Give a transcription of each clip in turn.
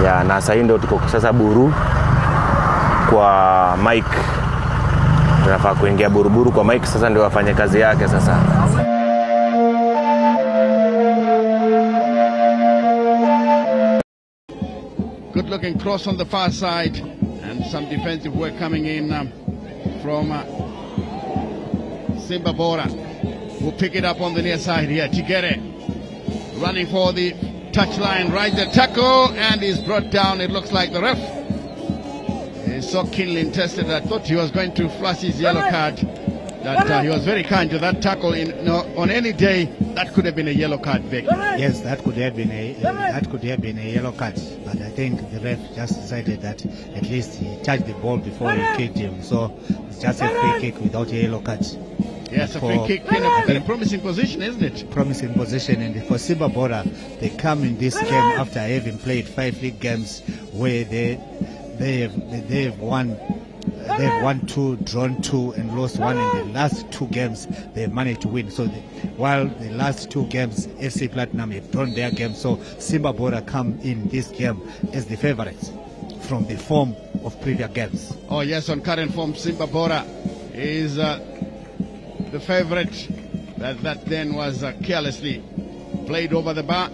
ya, na sasa ndio tuko sasa Buru kwa Mike. Tunafaa kuingia Buruburu kwa Mike sasa ndio afanye kazi yake sasa. Good looking cross on the far side and some defensive work coming in from Simba Bhora, who pick it up on the near side here. Tigere running for the touchline, right the tackle, and is brought down. It looks like the ref is so keenly interested. I thought he was going to flash his yellow card. That he was very kind to that tackle. On any day, that could have been a yellow card, Vic. Yes, that could have been a yellow card. But I think the ref just decided that at least he touched the ball before he kicked him. So it's just a free kick without a yellow card. Yes, a free kick in a promising position, isn't it? Promising position, and for Simba Bhora, they come in this game after having played 5 league games where they've won 2, drawn 2, and lost 1. In the last 2 games, they've managed to win. So while the last 2 games, FC Platinum have drawn their games, so Simba Bhora come in this game as the favorites from the form of previous games. Oh yes, on current form, Simba Bhora is the favorite. That then was carelessly played over the bar.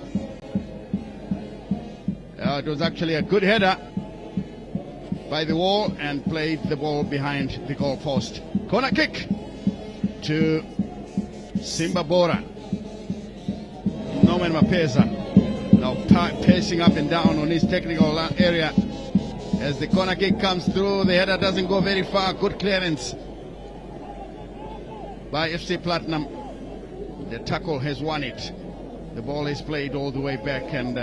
It was actually a good header by the wall and played the ball behind the goal post. Corner kick to Simba Bhora. Norman Mapeza now pacing up and down on his technical area as the corner kick comes through. The header doesn't go very far. Good clearance by FC Platinum. The tackle has won it. The ball is played all the way back, and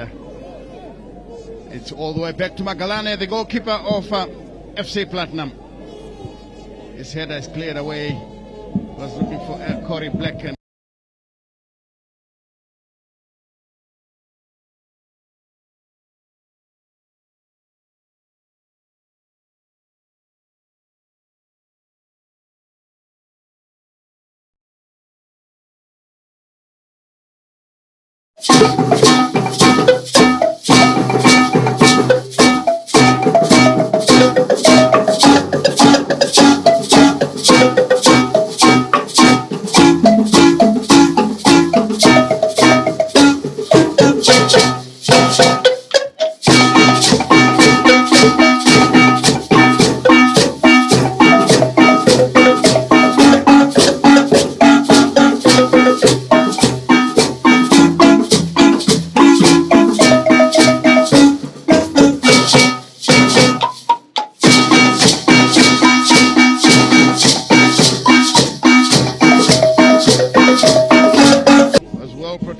it's all the way back to Magalane, the goalkeeper of FC Platinum. His header is cleared away. Was looking for Corey Black. And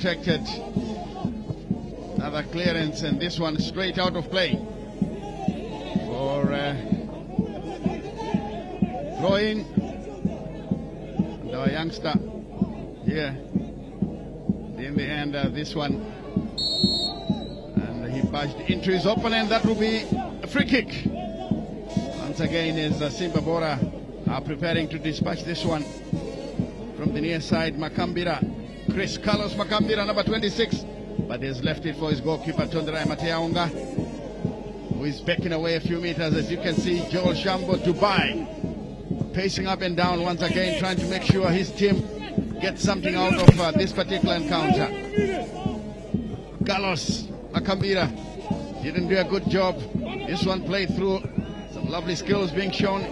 protected. Another clearance, and this one straight out of play for throw-in. And our youngster here in the end, this one, and he bashed into his opponent. That will be a free kick. Once again, as Simba Bhora are preparing to dispatch this one from the near side. Makambira, Chris Carlos Makambira, number 26, but has left it for his goalkeeper Tonderai Mateaunga, who is backing away a few meters. As you can see, Joel Shambo Dubai pacing up and down once again, trying to make sure his team gets something out of this particular encounter. Carlos Makambira didn't do a good job. This one played through. Some lovely skills being shown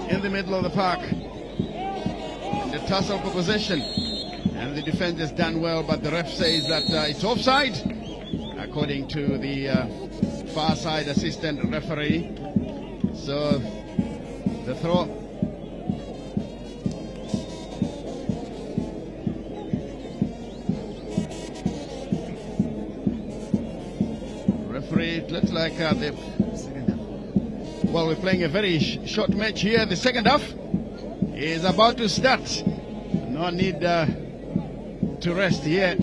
in the middle of the park. And the tussle for possession. And the defense has done well, but the ref says that it's offside, according to the far side assistant referee. So the throw. Referee, it looks like well, we're playing a very short match here. The second half is about to start. No need to rest here.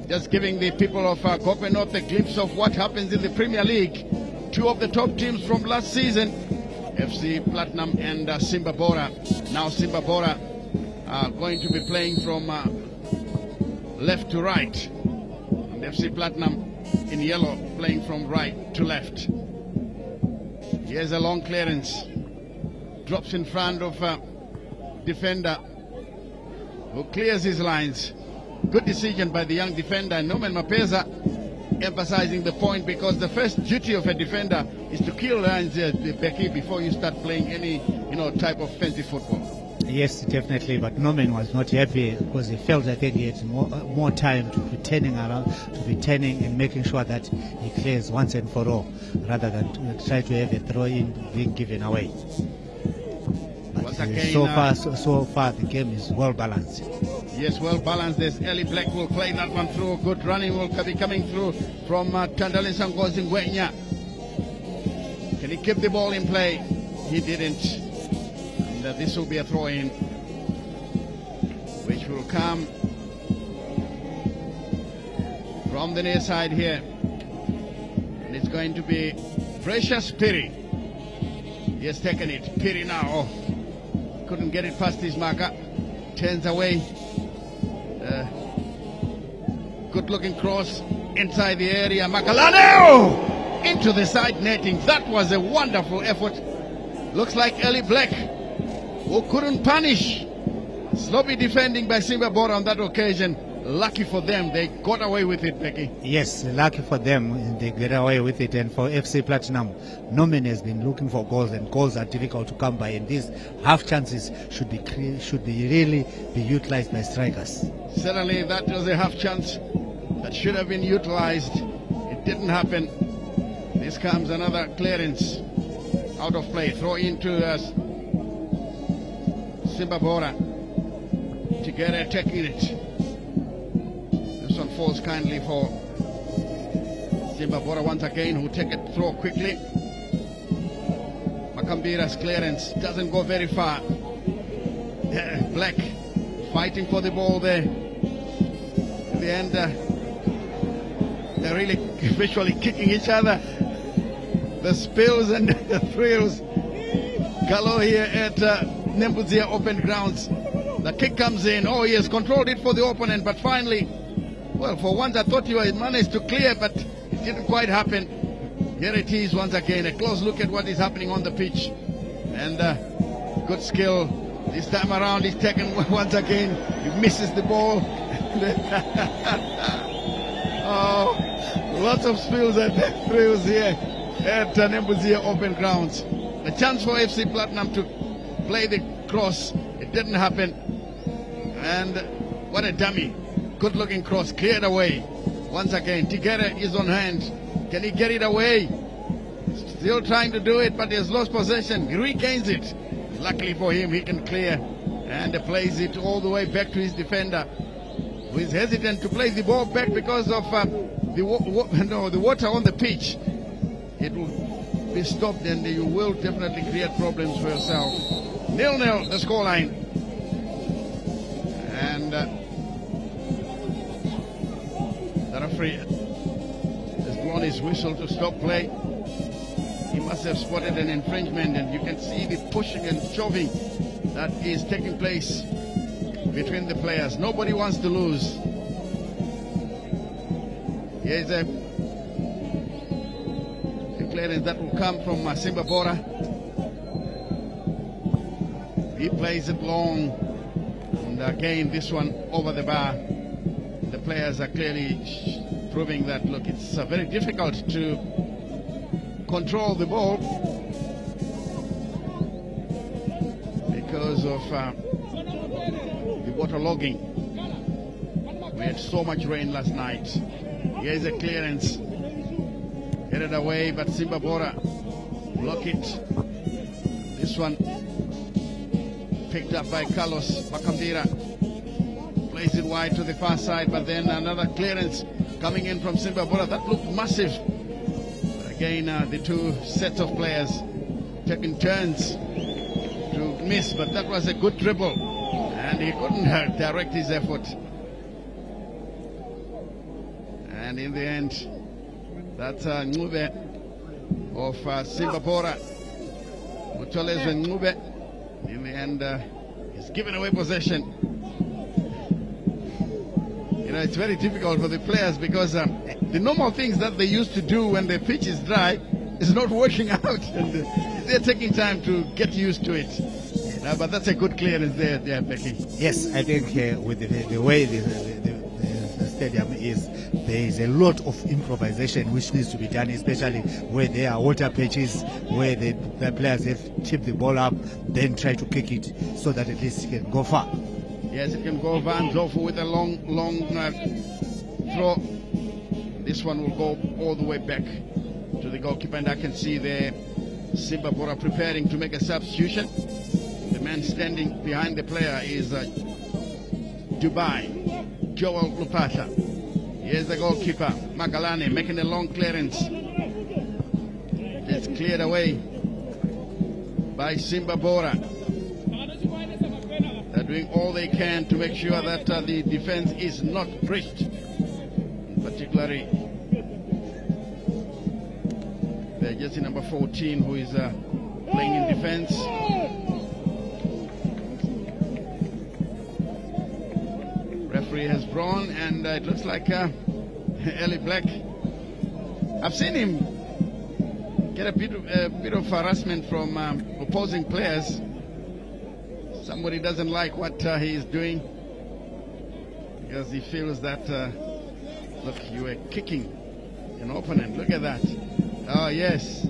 Just giving the people of Kope North a glimpse of what happens in the Premier League. Two of the top teams from last season, FC Platinum and Simba Bhora. Now Simba Bhora are going to be playing from left to right. And FC Platinum in yellow playing from right to left. Here's a long clearance. Drops in front of defender who clears his lines. Good decision by the young defender, Norman Mapeza, emphasizing the point, because the first duty of a defender is to kill lines, Becky, before you start playing any type of fancy football. Yes, definitely, but Norman was not happy because he felt I think he had more time to be turning around, to be turning and making sure that he clears once and for all, rather than to try to have a throw-in being given away. But again, so far the game is well balanced. Yes, well balanced. There's Eli Black will play that one through. Good running will be coming through from Tandali Sangozi Ngwenya. Can he keep the ball in play? He didn't. And this will be a throw-in, which will come from the near side here. And it's going to be Precious Piri. He has taken it. Piri now. Oh, couldn't get it past his marker. Turns away. Good looking cross inside the area. Makalane into the side netting. That was a wonderful effort. Looks like Eli Black, who couldn't punish. Sloppy defending by Simba Bhora on that occasion. Lucky for them, they got away with it, Becky. Yes, lucky for them, they get away with it. And for FC Platinum, Norman has been looking for goals, and goals are difficult to come by. And these half chances should really be utilized by strikers. Certainly, that was a half chance that should have been utilized. It didn't happen. This comes another clearance out of play. Throw into Simba Bhora. Together taking it. This one falls kindly for Simba Bhora once again, who take it throw quickly. Makambira's clearance doesn't go very far. Black fighting for the ball there. In the end, they're really visually kicking each other. The spills and the thrills galore here at Nembuzia Open Grounds. The kick comes in. Oh, he has controlled it for the opponent, but finally, well, for once I thought he managed to clear, but it didn't quite happen. Here it is once again, a close look at what is happening on the pitch. And good skill. This time around, he's taken once again. He misses the ball. Oh, lots of spills and thrills here at Nembuzia Open Grounds. A chance for FC Platinum to play the cross. It didn't happen. And what a dummy. Good looking cross, cleared away. Once again, Tigere is on hand. Can he get it away? Still trying to do it, but he has lost possession. He regains it. Luckily for him, he can clear and plays it all the way back to his defender, who is hesitant to play the ball back because of the water on the pitch. It will be stopped, and you will definitely create problems for yourself. 0-0 the scoreline. And the referee has blown his whistle to stop play. He must have spotted an infringement, and you can see the pushing and shoving that is taking place between the players. Nobody wants to lose. Here's a clearance that will come from Simba Bhora. He plays it long, and again this one over the bar. The players are clearly proving that, look, it's very difficult to control the ball because of the waterlogging. We had so much rain last night. Here's a clearance, headed away, but Simba Bhora block it. This one picked up by Carlos Makambira, plays it wide to the far side, but then another clearance coming in from Simba Bhora that looked massive. But again, the two sets of players taking turns to miss, but that was a good dribble, and he couldn't direct his effort. And in the end, that's Ngube of Simba Bhora. Mutolezwe Ngube, in the end, he's given away possession. In know, it's very difficult for the players because the normal things that they used to do when the pitch is dry is not working out, and they're taking time to get used to it. But that's a good clearance there, Becky. Yes, I think with the way the stadium is, there is a lot of improvisation which needs to be done, especially where there are water patches, where the players have tipped the ball up, then try to kick it so that at least it can go far. Yes, it can go Van Zofu with a long throw. This one will go all the way back to the goalkeeper, and I can see there Simba Bhora preparing to make a substitution. The man standing behind the player is Dubai, Joel Lupasha. Here's the goalkeeper, Magalane, making a long clearance. It's cleared away by Simba Bhora. They're doing all they can to make sure that the defense is not breached. Particularly the jersey number 14 who is playing in defense. Referee has drawn, and it looks like Eli Black. I've seen him get a bit of harassment from opposing players. Somebody doesn't like what he is doing because he feels that look, you were kicking an opponent. Look at that. Oh, yes.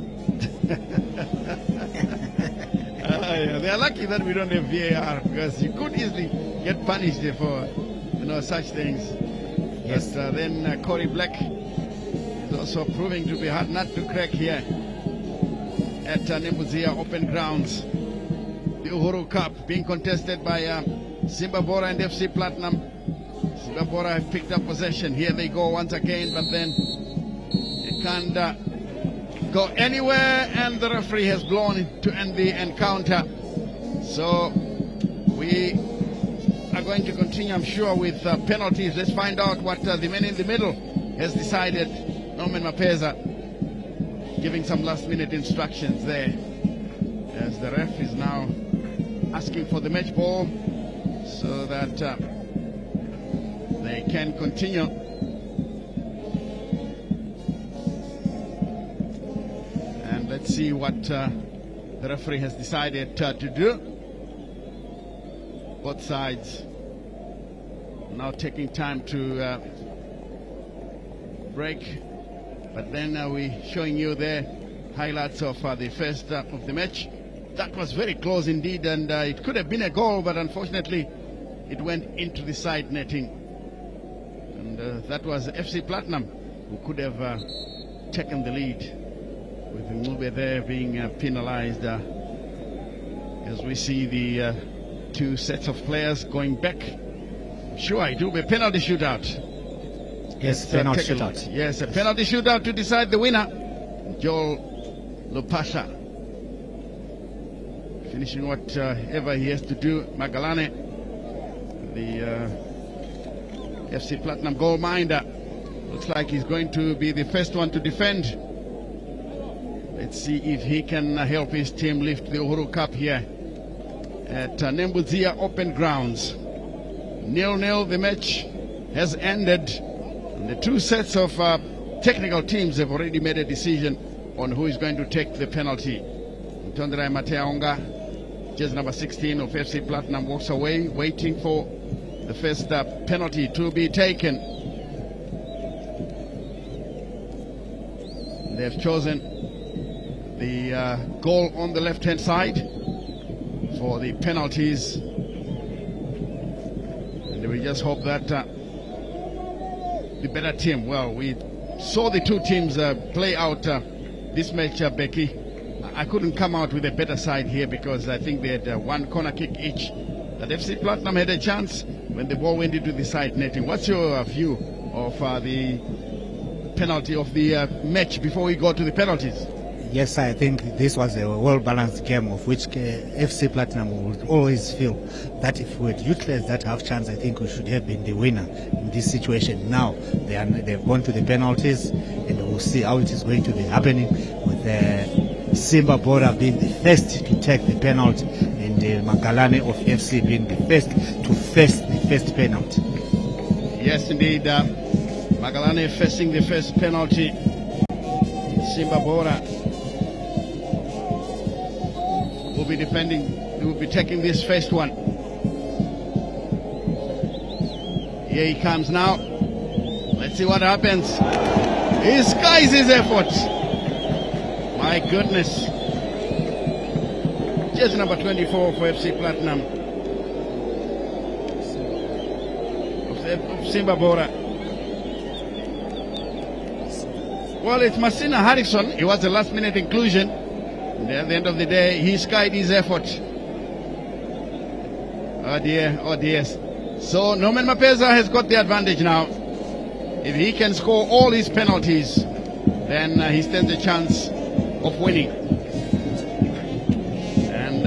They are lucky that we don't have VAR, because you could easily get punished for such things. Yes. But then Corey Black is also proving to be hard nut to crack here at Nembuzia Open Grounds. The UHURU Cup being contested by Simba Bhora and FC Platinum. Simba Bhora have picked up possession. Here they go once again, but then it can't go anywhere, and the referee has blown to end the encounter. So we are going to continue, I'm sure, with penalties. Let's find out what the man in the middle has decided. Norman Mapeza giving some last-minute instructions there, as the ref is now asking for the match ball so that they can continue. And let's see what the referee has decided to do. Both sides now taking time to break, but then we're showing you the highlights of the first of the match. That was very close indeed, and it could have been a goal, but unfortunately it went into the side netting. And that was FC Platinum who could have taken the lead, with Mube there being penalized as we see the two sets of players going back. Sure, it will be a penalty shootout. Yes, penalty shootout. Yes, a penalty shootout to decide the winner. Joel Lupasha finishing whatever he has to do. Magalane, the FC Platinum goalminder, looks like he's going to be the first one to defend. Let's see if he can help his team lift the UHURU Cup here at Nembuzia Open Grounds. 0-0, the match has ended. And the two sets of technical teams have already made a decision on who is going to take the penalty. Ntondera Mateaonga, jersey number 16 of FC Platinum, walks away, waiting for the first penalty to be taken. They've chosen the goal on the left-hand side for the penalties. And we just hope that the better team, well, we saw the two teams play out this match, Becky. I couldn't come out with a better side here because I think they had one corner kick each. But FC Platinum had a chance when the ball went into the side netting. What's your view of the penalty of the match before we go to the penalties? Yes, I think this was a well-balanced game, of which FC Platinum would always feel that if we had utilized that half chance, I think we should have been the winner in this situation. Now they've gone to the penalties, and we'll see how it is going to be happening, with Simba Bhora being the first to take the penalty, and Magalane of FC being the first to face the first penalty. Yes, indeed. Magalane facing the first penalty. Simba Bhora will be defending, will be taking this first one. Here he comes now. Let's see what happens. He skies his effort. My goodness. Jersey number 24 for FC Platinum. Of Simba Bhora. Well, it's Masina Harrison. He was a last-minute inclusion. And at the end of the day, he skied his effort. Oh dear, oh dear. So Norman Mapeza has got the advantage now. If he can score all his penalties, then he stands a chance of winning. And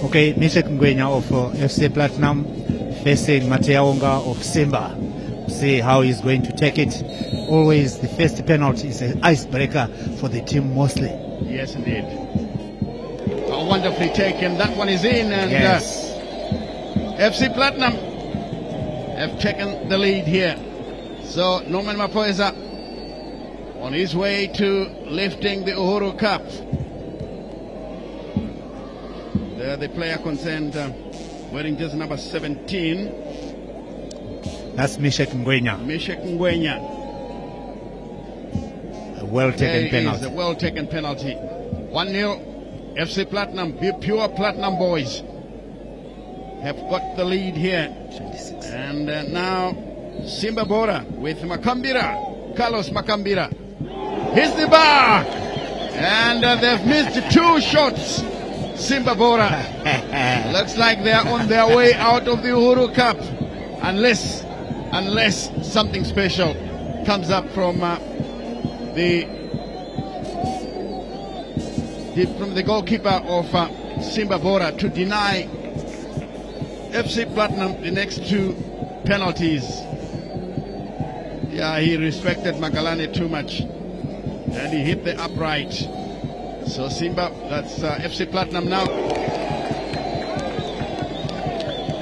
okay, Mishek Ngwenya of FC Platinum facing Mateaonga of Simba. See how he's going to take it. Always the first penalty is an icebreaker for the team mostly. Yes, indeed. Oh, wonderfully taken. That one is in, and yes. FC Platinum have taken the lead here. So Norman Mapoeza on his way to lifting the UHURU Cup. There the player concerned wearing just number 17. That's Mishek Ngwenya. Mishek Ngwenya. A well-taken penalty. A well-taken penalty. 1-0. FC Platinum, pure Platinum boys have got the lead here. 26. And now Simba Bhora with Makambira, Carlos Makambira. Hits the bar, and they've missed 2 shots. Simba Bhora looks like they're on their way out of the UHURU Cup, unless something special comes up from the goalkeeper of Simba Bhora to deny FC Platinum the next 2 penalties. Yeah, he respected Magalane too much, and he hit the upright. So Simba, that's FC Platinum now,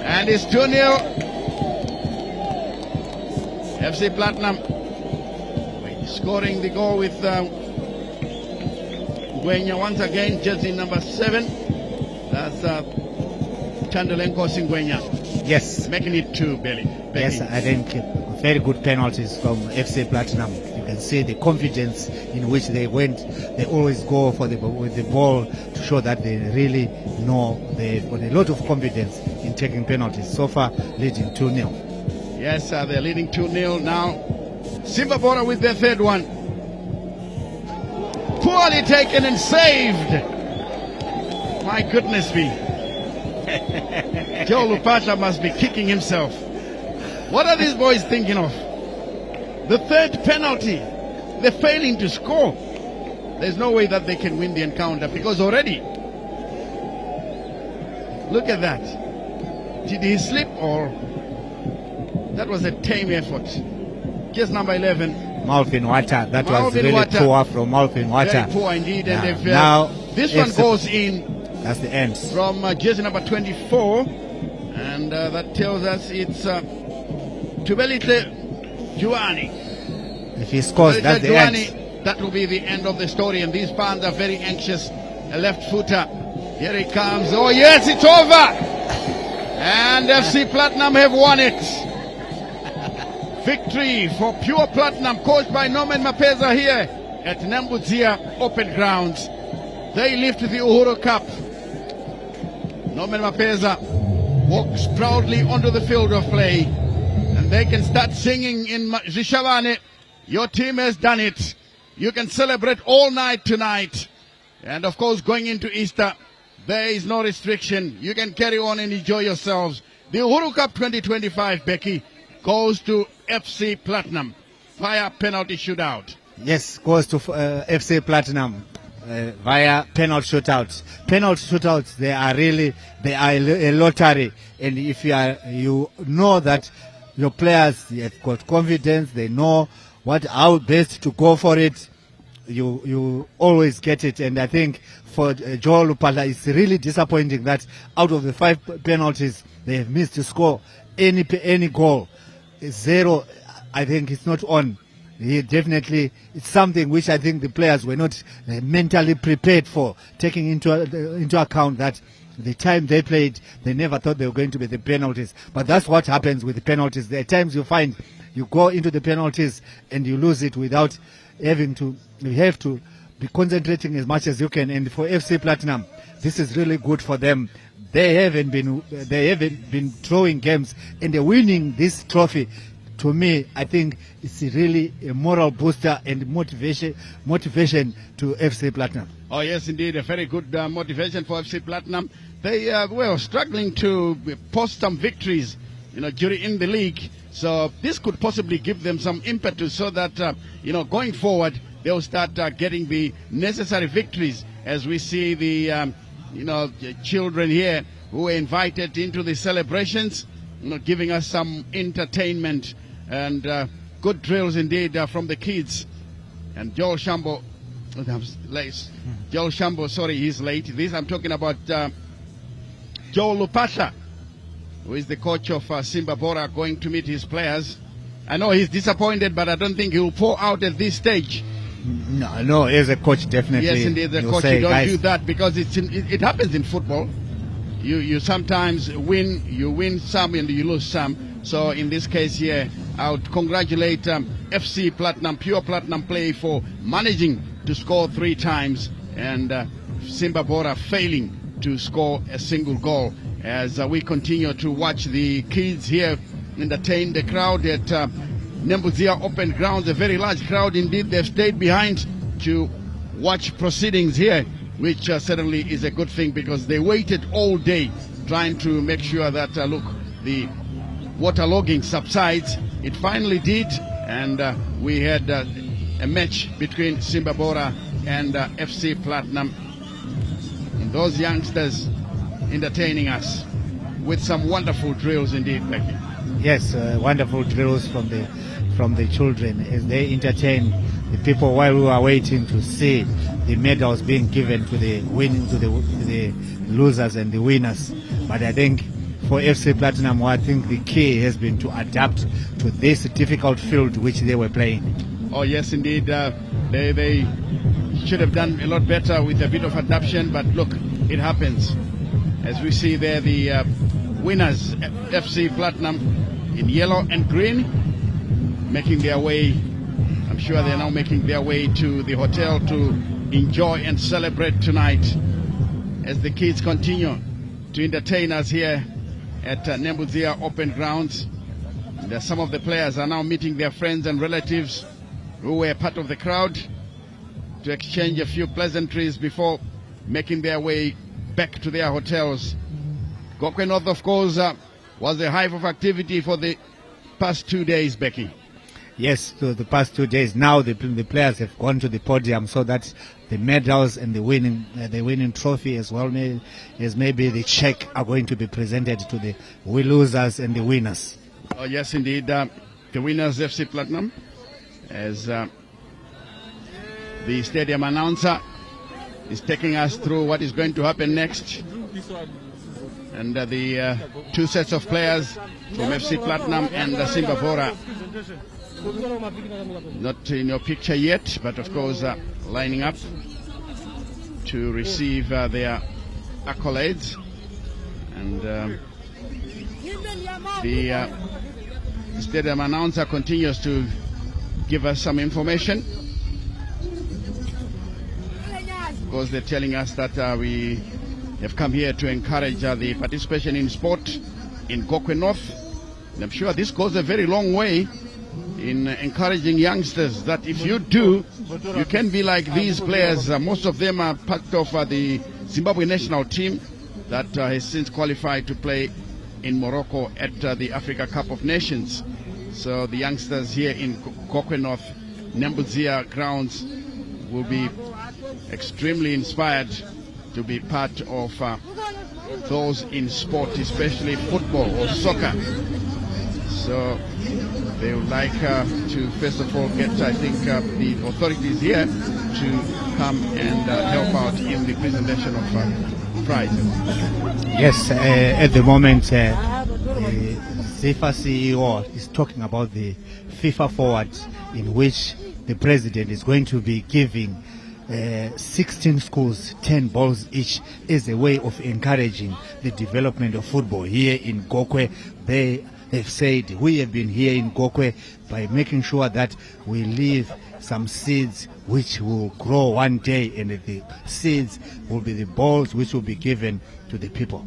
and it's 2-0. FC Platinum scoring the goal with Ngwenya once again, jersey number 7. That's Chandalenko Singwenya. Yes. Making it 2, Becky. Yes, I think very good penalties from FC Platinum. You can see the confidence in which they went. They always go for with the ball to show that they really know they've got a lot of confidence in taking penalties. So far, leading 2-0. Yes, they're leading 2-0 now. Simba Bhora with their third one. Poorly taken and saved. My goodness me. Joe Lupata must be kicking himself. What are these boys thinking of? The third penalty. They're failing to score. There's no way that they can win the encounter, because already, look at that. Did he slip, or that was a tame effort? Just number 11. Malvin Water. That was really poor from Malvin Water. Very poor indeed. Yeah. And Now this one goes in. That's the end. From jersey number 24. And that tells us it's Tubelite Juani. If he scores, Tubelite that's the Juani, end. that will be the end of the story. And these fans are very anxious. A left footer. Here he comes. Oh yes, it's over. And FC Platinum have won it. Victory for Pure Platinum, coached by Norman Mapeza here at Nambuzia Open Grounds. They lift the UHURU Cup. Norman Mapeza walks proudly onto the field of play, and they can start singing in Zishavane. Your team has done it. You can celebrate all night tonight. And of course, going into Easter, there is no restriction. You can carry on and enjoy yourselves. The UHURU Cup 2025, Becky, goes to FC Platinum via penalty shootout. Yes, goes to FC Platinum via penalty shootouts. Penalty shootouts, they are a lottery, and if you know that your players have got confidence, they know how best to go for it. you always get it. And I think for Joel Lupala, it's really disappointing that out of the 5 penalties, they have missed to score any goal. 0, I think it's not on. He definitely, it's something which I think the players were not mentally prepared for, taking into account that the time they played, they never thought they were going to be the penalties. But that's what happens with the penalties. There are times you find you go into the penalties and you lose it without having to. You have to be concentrating as much as you can. And for FC Platinum, this is really good for them. They haven't been drawing games, and they're winning this trophy. To me, I think it's really a moral booster and motivation to FC Platinum. Oh yes, indeed, a very good motivation for FC Platinum. They were struggling to post some victories, during the league. So this could possibly give them some impetus, so that going forward they'll start getting the necessary victories. As we see the children here who were invited into the celebrations, giving us some entertainment and good drills indeed from the kids. And Joel Shambo, sorry, he's late. This I'm talking about Joel Lupasha, who is the coach of Simba Bhora, going to meet his players. I know he's disappointed, but I don't think he'll pour out at this stage. No, as a coach, definitely. Yes, indeed, the coach, you don't do that, because it happens in football. You sometimes win some and you lose some. So in this case here, I would congratulate FC Platinum, Pure Platinum Play, for managing to score 3 times, and Simba Bhora failing to score a single goal. As we continue to watch the kids here entertain the crowd at Nembuzia Open Grounds, a very large crowd indeed. They've stayed behind to watch proceedings here, which certainly is a good thing, because they waited all day trying to make sure that, the waterlogging subsides. It finally did, and we had a match between Simba Bhora and FC Platinum. And those youngsters entertaining us with some wonderful drills indeed, Becky. Yes, wonderful drills from the children as they entertain the people while we are waiting to see the medals being given to the losers and the winners. But I think for FC Platinum, I think the key has been to adapt to this difficult field which they were playing. Oh yes, indeed. They should have done a lot better with a bit of adaptation, but look, it happens. As we see there, the winners, FC Platinum, in yellow and green, making their way. I'm sure they're now making their way to the hotel to enjoy and celebrate tonight, as the kids continue to entertain us here at Nembuzia Open Grounds. And some of the players are now meeting their friends and relatives who were part of the crowd to exchange a few pleasantries before making their way back to their hotels. Gokwe North, of course, was a hive of activity for the past 2 days, Becky. Yes, so the past 2 days. Now the players have gone to the podium, so that the medals and the winning trophy, as well as maybe the check, are going to be presented to the losers and the winners. Oh yes, indeed. The winners, FC Platinum, as the stadium announcer is taking us through what is going to happen next. And the 2 sets of players from FC Platinum and Simba Bhora, not in your picture yet, but of course lining up to receive their accolades. And the stadium announcer continues to give us some information. Of course, they're telling us that we have come here to encourage the participation in sport in Gokwe North. And I'm sure this goes a very long way in encouraging youngsters that if you do, you can be like these players. Most of them are part of the Zimbabwe national team that has since qualified to play in Morocco at the Africa Cup of Nations. So the youngsters here in Gokwe North, Nembuzia grounds, will be extremely inspired to be part of those in sport, especially football or soccer. So they would like to first of all get, I think, the authorities here to come and help out in the presentation of prizes. Yes, at the moment, FIFA CEO is talking about the FIFA Forward, in which the president is going to be giving 16 schools 10 balls each as a way of encouraging the development of football here in Gokwe. They have said we have been here in Gokwe by making sure that we leave some seeds which will grow one day, and the seeds will be the balls which will be given to the people.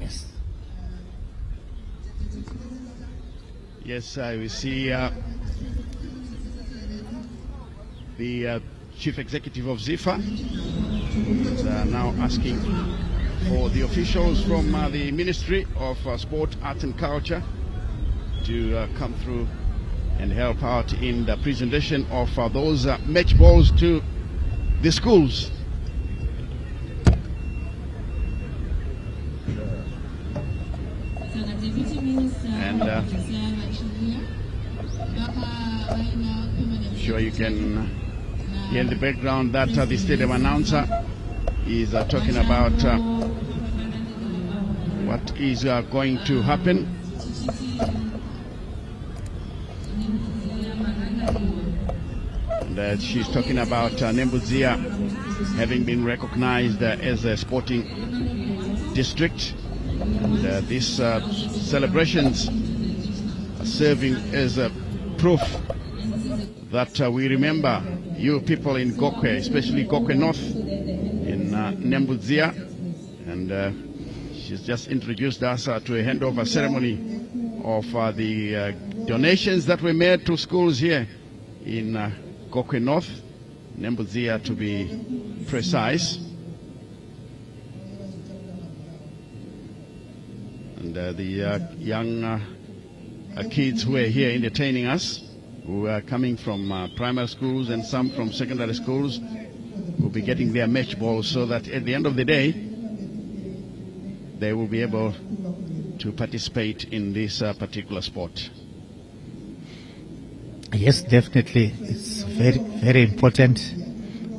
Yes. Yes, we see the chief executive of ZIFA is now asking for the officials from the Ministry of Sport, Arts and Culture to come through and help out in the presentation of those match balls to the schools. And I'm sure you can hear in the background that the stadium announcer is talking about what is going to happen. And she's talking about Nembuzia having been recognized as a sporting district. And these celebrations are serving as a proof that we remember you people in Gokwe, especially Gokwe North in Nembuzia. And she's just introduced us to a handover ceremony of the donations that were made to schools here in Gokwe North, Nembuzia to be precise. And the young kids who are here entertaining us, who are coming from primary schools and some from secondary schools, will be getting their match balls so that at the end of the day, they will be able to participate in this particular sport. Yes, definitely. It's very, very important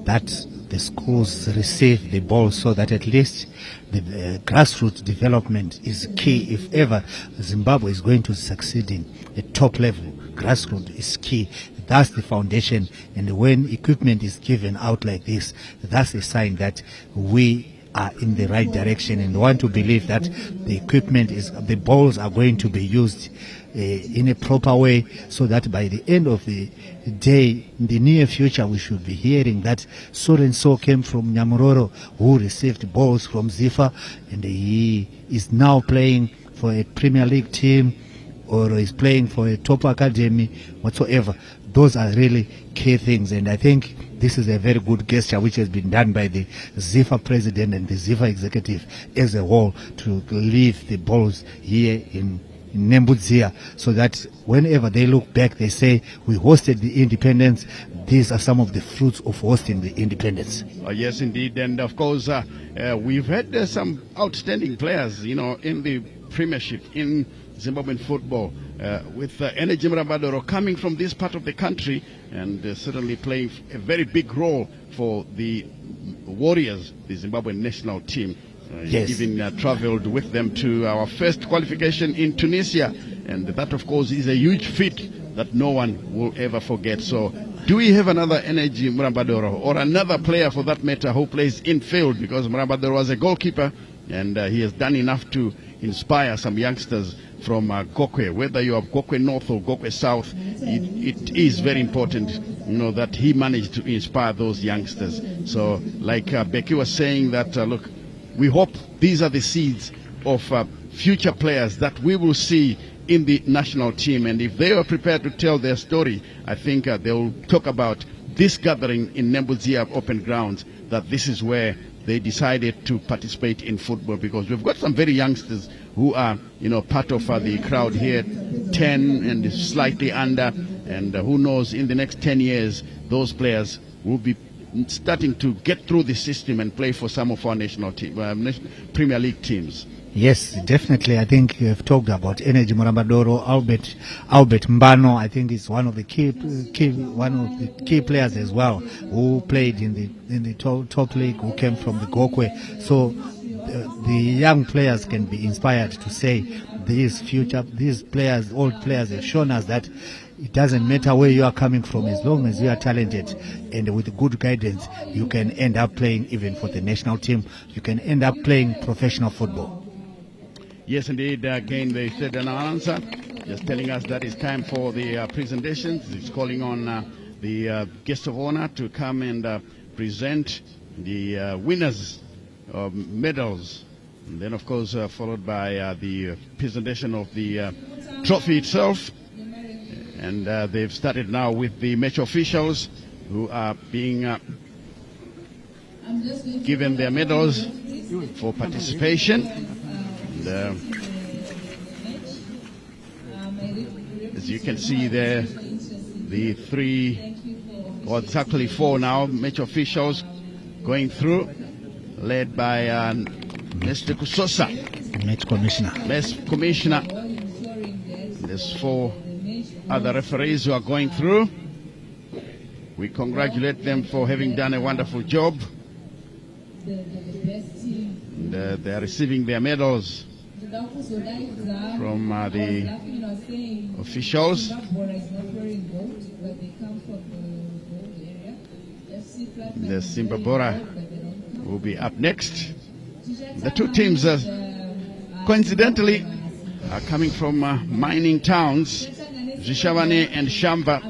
that the schools receive the ball so that at least the grassroots development is key. If ever Zimbabwe is going to succeed in a top level, grassroots is key. That's the foundation. And when equipment is given out like this, that's a sign that we are in the right direction, and want to believe that the equipment is, the balls are going to be used in a proper way, so that by the end of the day, in the near future, we should be hearing that so and so came from Nyamuroro who received balls from ZIFA, and he is now playing for a Premier League team, or is playing for a top academy, whatsoever. Those are really key things, and I think this is a very good gesture which has been done by the ZIFA president and the ZIFA executive as a whole, to leave the balls here in Nembuzia, so that whenever they look back, they say, we hosted the independence. These are some of the fruits of hosting the independence. Yes, indeed. And of course, we've had some outstanding players, you know, in the Premiership, in Zimbabwean football, with Energy Murabadoro coming from this part of the country, and certainly playing a very big role for the Warriors, the Zimbabwean national team. Yes. Even traveled with them to our first qualification in Tunisia, and that of course is a huge feat that no one will ever forget. So do we have another Energy Murabadoro, or another player for that matter, who plays in field? Because Murabadoro was a goalkeeper, and he has done enough to inspire some youngsters from Gokwe. Whether you are Gokwe North or Gokwe South, it is very important, you know, that he managed to inspire those youngsters. So like Becky was saying, that look, we hope these are the seeds of future players that we will see in the national team. And if they are prepared to tell their story, I think they will talk about this gathering in Nembuzia open grounds, that this is where they decided to participate in football, because we've got some very youngsters who are, you know, part of the crowd here, 10 and slightly under, and who knows, in the next 10 years, those players will be starting to get through the system and play for some of our national team, Premier League teams. Yes, definitely. I think you have talked about Energy Morambadoro, Albert Mbano. I think is one of the key players as well, who played in the top league, who came from the Gokwe. So the young players can be inspired to say these players, old players, have shown us that it doesn't matter where you are coming from, as long as you are talented and with good guidance, you can end up playing even for the national team. You can end up playing professional football. Yes, indeed. Again, they said an answer, just telling us that it's time for the presentations. It's calling on the guest of honor to come and present the winners of medals. And then, of course, followed by the presentation of the trophy itself. And they've started now with the match officials who are being given their medals for participation. And, as you can see there, the three, or it's actually four now, match officials going through, led by Mr. Kusosa, Match commissioner. There's four other referees who are going through. We congratulate them for having done a wonderful job. And, they are receiving their medals from the officials. The Simba Bhora will be up next. The two teams, coincidentally, are coming from mining towns, Zhishavane and Shamba.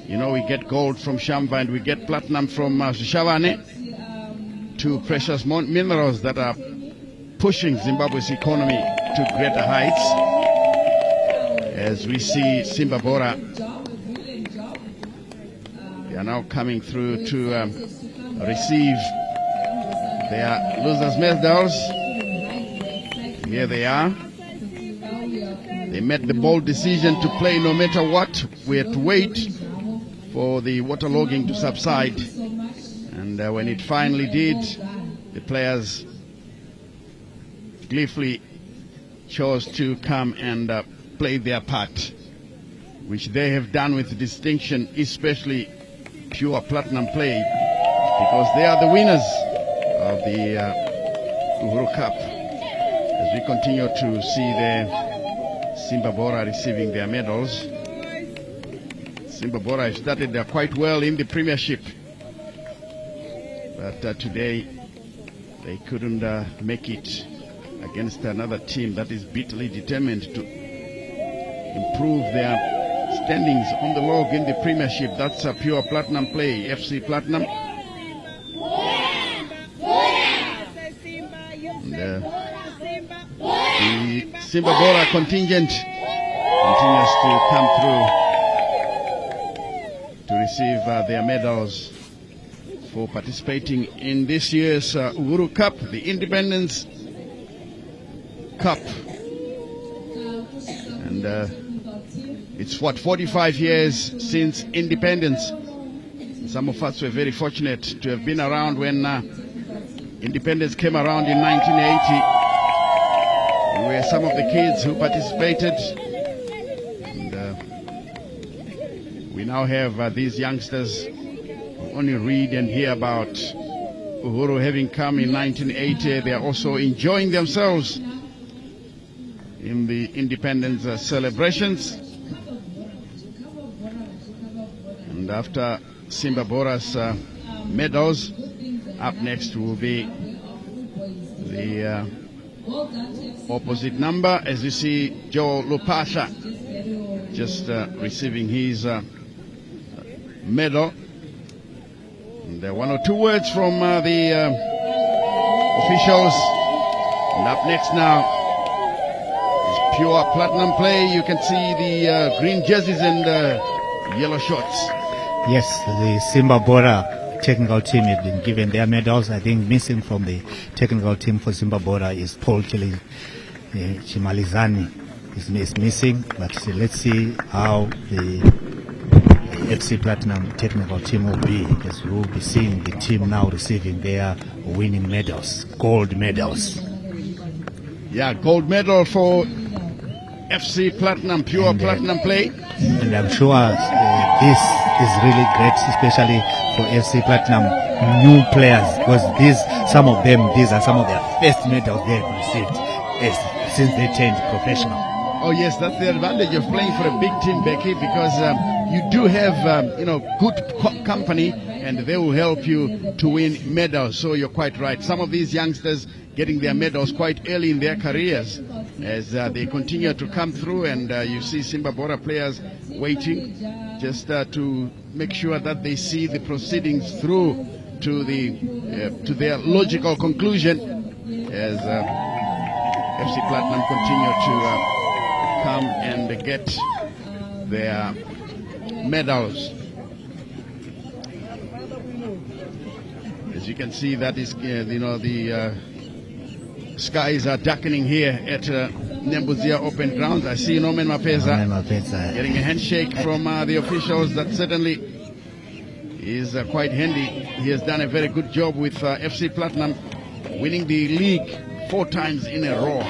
You know, we get gold from Shamba and we get platinum from Zhishavane. Two precious minerals that are pushing Zimbabwe's economy to greater heights. As we see Simba Bhora, they are now coming through to receive their losers' medals. Here they are. They made the bold decision to play no matter what. We had to wait for the waterlogging to subside. And when it finally did, the players gleefully chose to come and play their part, which they have done with distinction, especially pure platinum play, because they are the winners of the UHURU Cup. As we continue to see the Simba Bhora receiving their medals. Simba Bhora started quite well in the Premiership, but today they couldn't make it against another team that is bitterly determined to improve their standings on the log in the Premiership. That's a pure platinum play, FC Platinum. And, the Simba Bhora contingent continues to come through to receive their medals for participating in this year's UHURU Cup, the Independence Cup. And it's 45 years since independence. Some of us were very fortunate to have been around when independence came around in 1980. We were some of the kids who participated. And we now have these youngsters who only read and hear about UHURU having come in 1980. They are also enjoying themselves in the independence celebrations. And after Simba Bhora's medals, up next will be the opposite number. As you see, Joe Lupasha just receiving his medal. And one or two words from the officials. And up next now is pure platinum play. You can see the green jerseys and yellow shorts. Yes, the Simba Bhora technical team has been given their medals. I think missing from the technical team for Simba Bhora is Paul Chimalizani is missing, but let's see how the FC Platinum technical team will be, because we will be seeing the team now receiving their winning medals, gold medals. Yeah, gold medal for FC Platinum, pure platinum play. And I'm sure this is really great, especially for FC Platinum new players, because some of these are some of their first medals they've received since they turned professional. Oh yes, that's the advantage of playing for a big team, Becky, because you do have good company, and they will help you to win medals. So you're quite right. Some of these youngsters getting their medals quite early in their careers as they continue to come through, and you see Simba Bhora players waiting just to make sure that they see the proceedings through to their logical conclusion as FC Platinum continue to come and get their medals. As you can see, that is the skies are darkening here at Nembuzia Open Grounds. I see Norman Mapeza getting a handshake from the officials. That certainly is quite handy. He has done a very good job with FC Platinum, winning the league 4 times in a row.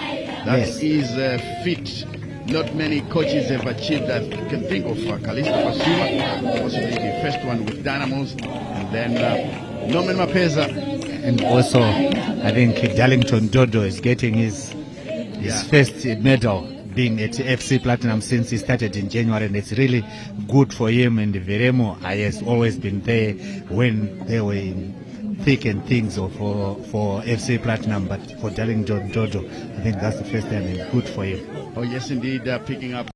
That is a feat not many coaches have achieved. That you can think of Kalisto Basuma, possibly the first one with Dynamos, and then Norman Mapeza. And also, I think Darlington Dodo is getting his first medal, being at FC Platinum since he started in January, and it's really good for him. And Veremo has always been there when they were in thick and things for FC Platinum, but for Darlington Dodo, I think that's the first time, and good for him. Oh yes, indeed, picking up